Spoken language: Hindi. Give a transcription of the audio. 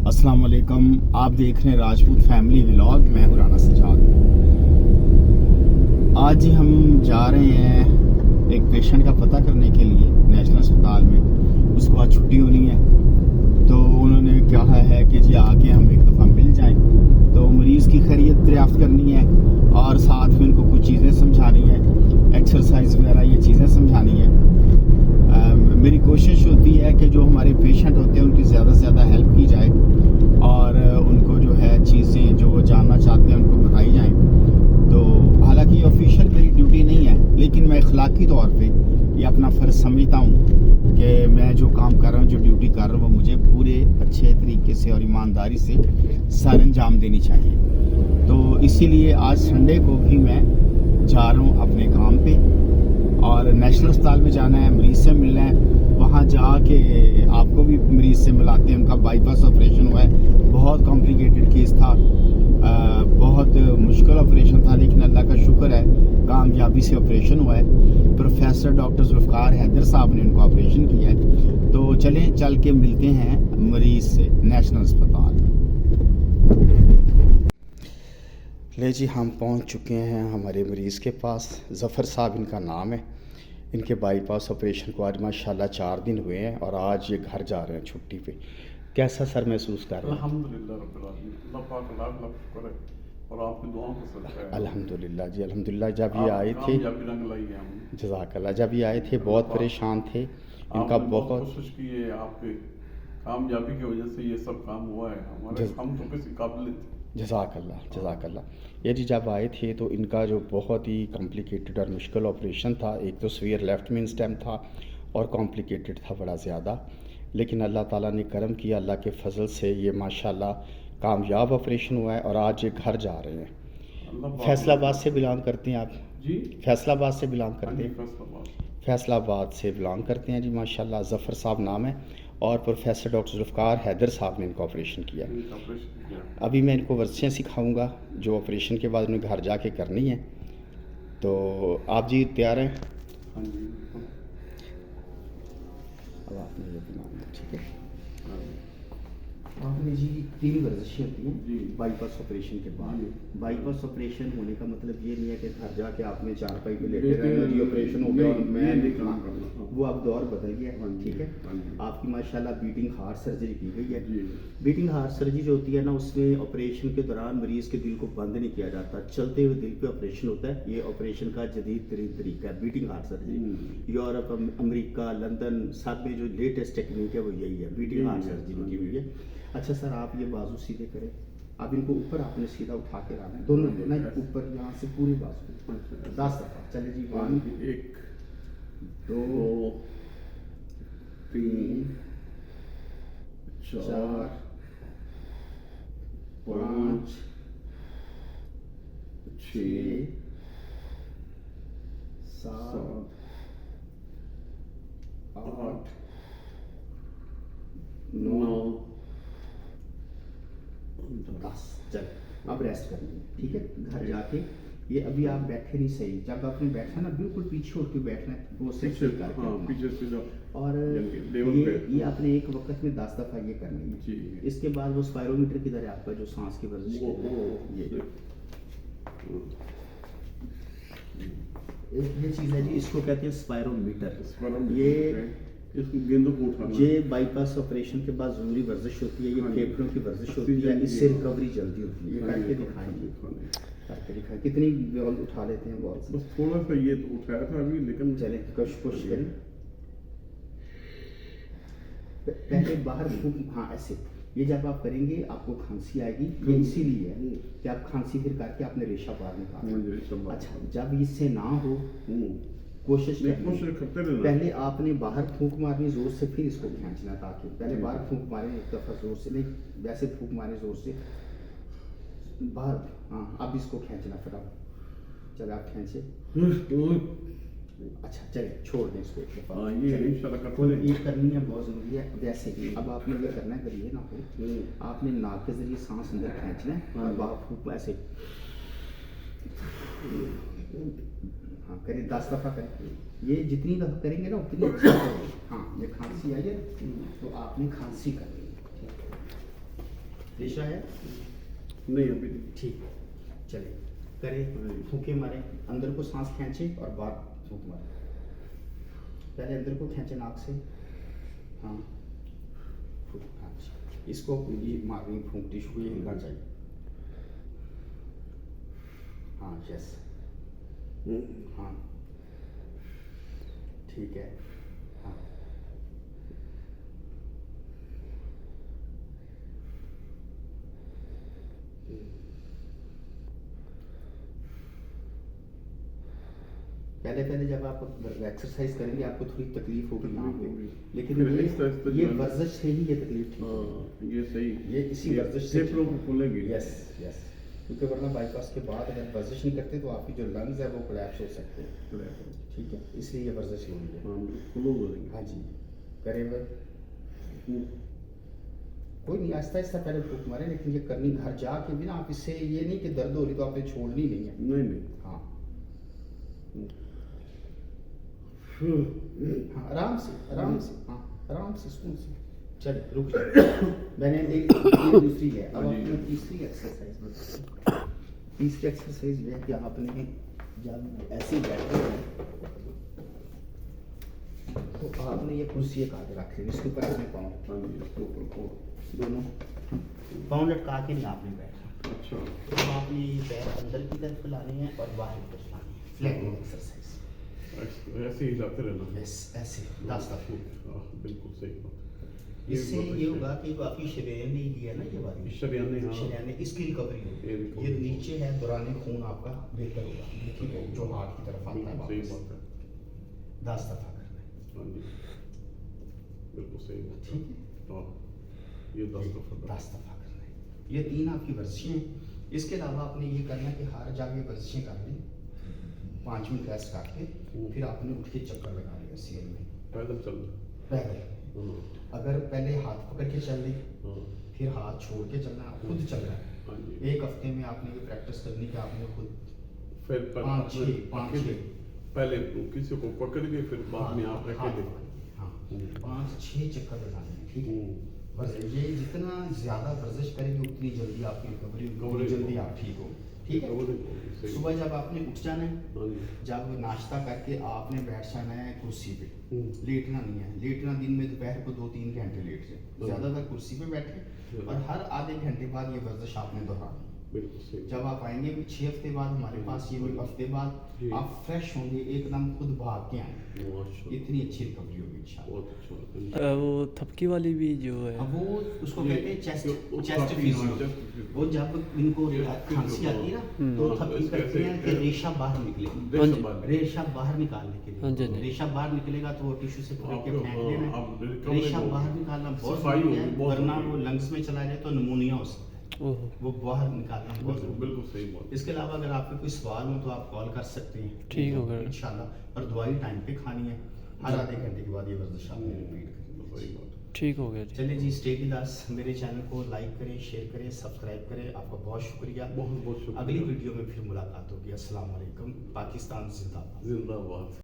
अस्सलाम वालेकुम। आप देख रहे हैं राजपूत फैमिली व्लॉग। मैं हूं राना सजाद। आज ही हम जा रहे हैं एक पेशेंट का पता करने के लिए नेशनल अस्पताल में। उसको आज छुट्टी होनी है, तो उन्होंने कहा है कि जी आके हम एक दफ़ा मिल जाएं। तो मरीज़ की खैरियत दरियाफ्त करनी है और साथ में उनको कुछ चीज़ें समझानी है, एक्सरसाइज वगैरह ये चीज़ें समझानी है। मेरी कोशिश होती है कि जो हमारे पेशेंट होते हैं उनकी ज़्यादा से ज़्यादा हेल्प की जाए और उनको जो है चीज़ें जो वो जानना चाहते हैं उनको बताई जाएं। तो हालांकि ऑफिशियल मेरी ड्यूटी नहीं है, लेकिन मैं अखलाकी तौर पे ये अपना फ़र्ज़ समझता हूँ कि मैं जो काम कर रहा हूँ, जो ड्यूटी कर रहा हूँ, वो मुझे पूरे अच्छे तरीके से और ईमानदारी से सर अंजाम देनी चाहिए। तो इसीलिए आज संडे को भी मैं जा रहा हूँ अपने काम पे और नेशनल अस्पताल में जाना है, मरीज़ से मिलना है। वहाँ जाके आपको भी मरीज़ से मिलाते हैं। उनका बाईपास ऑपरेशन हुआ है, बहुत कॉम्प्लिकेटेड केस था, बहुत मुश्किल ऑपरेशन था, लेकिन अल्लाह का शुक्र है कामयाबी से ऑपरेशन हुआ है। प्रोफेसर डॉक्टर जुल्फ़िकार हैदर साहब ने उनको ऑपरेशन किया है। तो चलें, चल के मिलते हैं मरीज़ से नेशनल अस्पताल में। ले जी, हम पहुंच चुके हैं हमारे मरीज़ के पास। ज़फ़र साहब इनका नाम है। इनके बाईपास ऑपरेशन को आज माशाल्लाह 4 दिन हुए हैं और आज ये घर जा रहे हैं छुट्टी पे। कैसा सर महसूस कर रहे हैं? अल्हम्दुलिल्लाह रब्बिल आलमीन, अल्लाह पाक लाख लाख शुक्र है और आपकी दुआओं का सदका है। अल्हम्दुलिल्लाह जी, अल्हम्दुलिल्लाह। जब ये आए थे, कामयाबी रंग लाई है हमने। जज़ाकल्लाह, जब ये आए थे बहुत परेशान थे। इनका आपने बहुत बहुत कोशिश की है, आपके कामयाबी की वजह से ये सब काम हुआ है। हमारे हम तो किसी काबिल थे। जज़ाकल्लाह, जज़ाकल्लाह। ये जी जब आए थे तो इनका जो बहुत ही कॉम्प्लिकेटेड और मुश्किल ऑपरेशन था, एक तो सवियर लेफ्ट मेन स्टेम था और कॉम्प्लिकेटेड था बड़ा ज़्यादा, लेकिन अल्लाह ताला ने करम किया। अल्लाह के फजल से ये माशाल्लाह कामयाब ऑपरेशन हुआ है और आज ये घर जा रहे हैं। फैसलाबाद से बिलोंग करते हैं आप? जी, फैसलाबाद से बिलोंग करते हैं? फैसलाबाद। फैसलाबाद से बिलोंग करते हैं जी माशाल्लाह। ज़फ़र साहब नाम है और प्रोफेसर डॉक्टर जुल्फ़िकार हैदर साहब ने इनका ऑपरेशन किया। इनका ऑपरेशन किया। अभी मैं इनको वर्जिशें सिखाऊंगा जो ऑपरेशन के बाद उन्हें घर जाके करनी है। तो आप जी तैयार हैं? हाँ जी, बिल्कुल। अब आपने ये बनाना, ठीक है। हाँ जी। आपने जी 3 वर्जिशें होती जी। हैं बाईपास ऑपरेशन के बाद। जी। बाईपास ऑपरेशन होने का मतलब ये नहीं है कि घर जाके आपने चारपाई पे लेटे रहना, जी ऑपरेशन हो गया और मैं नहीं निकला। काम करना। वो अब दौर बदल गया हाँ है, जी, ठीक है। हाँ जी। आपकी माशाल्लाह बीटिंग हार्ट सर्जरी की गई है। जी। बीटिंग हार्ट सर्जरी जो होती है ना, उसमें ऑपरेशन के दौरान मरीज़ के दिल को बंद नहीं किया जाता, चलते हुए दिल पे ऑपरेशन होता है। ये ऑपरेशन का जदीद तरीन तरीका है beating heart surgery. Europe, America, London सब में जो लेटेस्ट टेक्निक है वो यही है, बीटिंग हार्ट सर्जरी की हुई है। अच्छा सर, आप ये बाजू सीधे करें। अब इनको ऊपर आपने सीधा उठा के रखना है, दोनों ना ऊपर, यहाँ से पूरी बाजू 10 दफ़ा। चले जी, 1 2 2 3 4 5 6 7 8 9 10। चल, अब रेस्ट करनी है, ठीक है। घर जाके ये अभी आप बैठे नहीं सही, जब आपने बैठा ना बिल्कुल पीछे उठ के बैठना है, वो से पीछे, करके हाँ, अपना। पीछे से जाओ। और लेवल पे। ये आपने एक वक्त में 10 दफ़ा ये करनी है जी। इसके बाद वो स्पायरोमीटर किधर है आपका, जो सांस की वर्जिश वो ये चीज़ है जी, इसको कहते हैं स्पायरोमीटर। ये इसको गेंदों को उठाना। ये बाईपास ऑपरेशन के बाद ज़रूरी वर्जिश होती है, ये हाँ जी। फेफड़ों की वर्जिश होती है, इससे रिकवरी जल्दी होती है। ये करके दिखाएंगे, करके दिखाएं। कितनी बॉल उठा लेते हैं बॉल से? बस थोड़ा सा ये तो उठाया था अभी, लेकिन चलें, कोशिश करें। पहले बाहर फूंक, हाँ ऐसे। ये जब आप करेंगे आपको खांसी आएगी, ये इसीलिए है कि आप खांसी फिर करके आपने रेशा बाहर निकाला। अच्छा, जब इससे ना हो कोशिश करते रहना। पहले आपने बाहर फूंक मारनी जोर से, फिर इसको खींचना, ताकि पहले बाहर फूंक मारे एक दफ़ा जोर से, नहीं वैसे फूंक मारे जोर से बाहर। हाँ, अब इसको खींचना फिर आप। चलो आप खींचे। अच्छा चले, छोड़ दें इसको एक दफ़ा। ये इंशाल्लाह करते हैं। ये करनी है, बहुत ज़रूरी है। वैसे ही अब आपने ये करना है, करिए ना हो, आपने नाक के ज़रिए सांस अंदर खींचना है और बाहर फूंक ऐसे। हाँ करें, 10 दफ़ा करें। ये जितनी दफ़ा करेंगे ना उतनी अच्छा करेंगे। हाँ, ये खांसी आई है तो आपने खांसी करनी है, ठीक है। रेशा है नहीं अभी नहीं। ठीक है, चलिए करें, फूके मारे, अंदर को सांस खींचे और बाहर फूक मारे। पहले अंदर को खींचे नाक से, हाँ फूक, हाँ जी। इसको ये मारनी फूक, टिश्यू को ये हिलना चाहिए, हाँ यस, हाँ ठीक है, हाँ पहले पहले जब आप एक्सरसाइज करेंगे आपको थोड़ी तकलीफ होगी यहाँ पे, लेकिन फिर ये आहिस्ता-आहिस्ता जो है- वर्जिश से ही ये तकलीफ ठीक हाँ है। ये सही, ये इसी वर्जिश से फेफड़ों को खोलेगी। यस यस, क्योंकि वरना बाईपास के बाद अगर वर्जिश नहीं करते तो आपकी जो लंग्स है वो कोलैप्स हो सकते हैं, ठीक है, इसलिए ये वर्जिश हो रही है। हाँ क्लोज हो जाएंगे। हाँ जी, करे भाई, कोई नहीं, आहिस्ता आहिस्ता पहले फूक मारे, लेकिन ये करनी घर जाके भी ना आप, इससे ये नहीं कि दर्द हो रही तो आपने छोड़नी नहीं है। नहीं नहीं हाँ हाँ, आराम से हाँ आराम से, सुकून से, चल रुक जाओ। मैंने एक दूसरी है, अब आपने तीसरी एक्सरसाइज बताई। तीसरी एक्सरसाइज ये है कि आपने जब ऐसे बैठे हैं तो आपने ये कुर्सी एक आगे रख ली, इसके ऊपर अपने पाँव, हाँ जी इसके ऊपर को दोनों पाँव लटका के नहीं आपने बैठना। अच्छा तो आपने ये पैर अंदर की तरफ लाने हैं और बाहर की तरफ लाने हैं, फ्लैटिंग एक्सरसाइज। ऐसे ही हिलाते रहना। यस ऐसे 10 दफा। हाँ बिल्कुल सही बात। इससे ये होगा कि बाकी शरीर ने लिया ना, ये वाली शरीयाने, हाँ। शरीयाने, इसकी रिकवरी ये होगी। recovery ये नीचे है, दौरान खून आपका बेहतर होगा, देखिए जो हार्ट की तरफ आता है बिल्कुल सही वापस। बात है। 10 दफा करना है, हाँ जी बिल्कुल सही बात है। ठीक है, हाँ ये 10 दफा 10 दफा करना है। ये 3 आपकी वर्जिशें हैं। इसके अलावा आपने ये करना है कि हर जगह ये वर्जिशें कर लें, 5 मिनट रेस्ट करके फिर आपने उठ के चक्कर लगाने का सीएल में पैदल चल पैदल। अगर पहले हाथ पकड़ के चल ले, हाँ फिर हाथ छोड़ के चलना, खुद चलना है। हाँ जी। एक हफ्ते में आपने ये प्रैक्टिस करनी कि आपने खुद फिर 5-6 पहले किसी को पकड़ के फिर बाद में आप हाँ, अकेले। हाँ 5-6 चक्कर लगाने हैं, ठीक है। हम्म। बस ये जितना ज्यादा वर्जिश करेंगे उतनी जल्दी आपकी रिकवरी, Recovery जल्दी होगी। आप ठीक हो, ठीक है। Recovery होगी, सही। सुबह जब आपने उठ जाना है, हाँ जी। जब नाश्ता करके आपने बैठ जाना है कुर्सी पे, हम्म। लेटना नहीं है। लेटना दिन में दोपहर को 2-3 घंटे लेट जाए, ज्यादातर कुर्सी पे बैठे और हर आधे घंटे बाद ये वर्जिश आपने दोहरानी है। बिल्कुल सही। जब आप आएंगे 6 हफ्ते बाद हमारे पास, ये कोई हफ्ते बाद जी। आप फ्रेश होंगे, एकदम खुद भाग के आएंगे। माशाल्लाह। इतनी अच्छी रिकवरी होगी इंशाल्लाह। बहुत अच्छा। वो थपकी वाली भी जो है, अब वो उसको ये कहते हैं चेस्ट जो चेस्ट काफी फिजियो। chest physio। वो जब इनको Chest खांसी physio, आती है ना हम्म। तो हाँ, थपकी ऐसे- करते हैं कि ऐसे- रेशा बाहर निकले, हाँ जी। रेशा बाहर निकालने के हाँ जी, हाँ लिए। जी। रेशा बाहर निकलेगा तो वो टिश्यू से पकड़ के आपको- फेंक हाँ, देना अब है। recovery रेशा होगी। बाहर निकालना बहुत सफाई जरूरी होगी, है, बहुत वरना जरूरी वो है। लंग्स में चला जाए तो निमोनिया हो सकता है। ओहो, वो बाहर निकालना बहुत बिल्कुल जरूरी है। बिल्कुल सही बात। इसके अलावा अगर आपके कोई सवाल हो तो आप कॉल कर सकते हैं, ठीक होगा। इंशाल्लाह। और दवाई टाइम पे खानी है, हर आधे घंटे के बाद ये वर्जिश आपने रिपीट करनी है। सही बात। ठीक हो गया जी। चलिए जी, स्टे विद अस। मेरे चैनल को लाइक करें, शेयर करें, सब्सक्राइब करें। आपका बहुत शुक्रिया। बहुत बहुत शुक्रिया। अगली वीडियो में फिर मुलाकात होगी। अस्सलाम वालेकुम। पाकिस्तान जिंदाबाद। जिंदाबाद।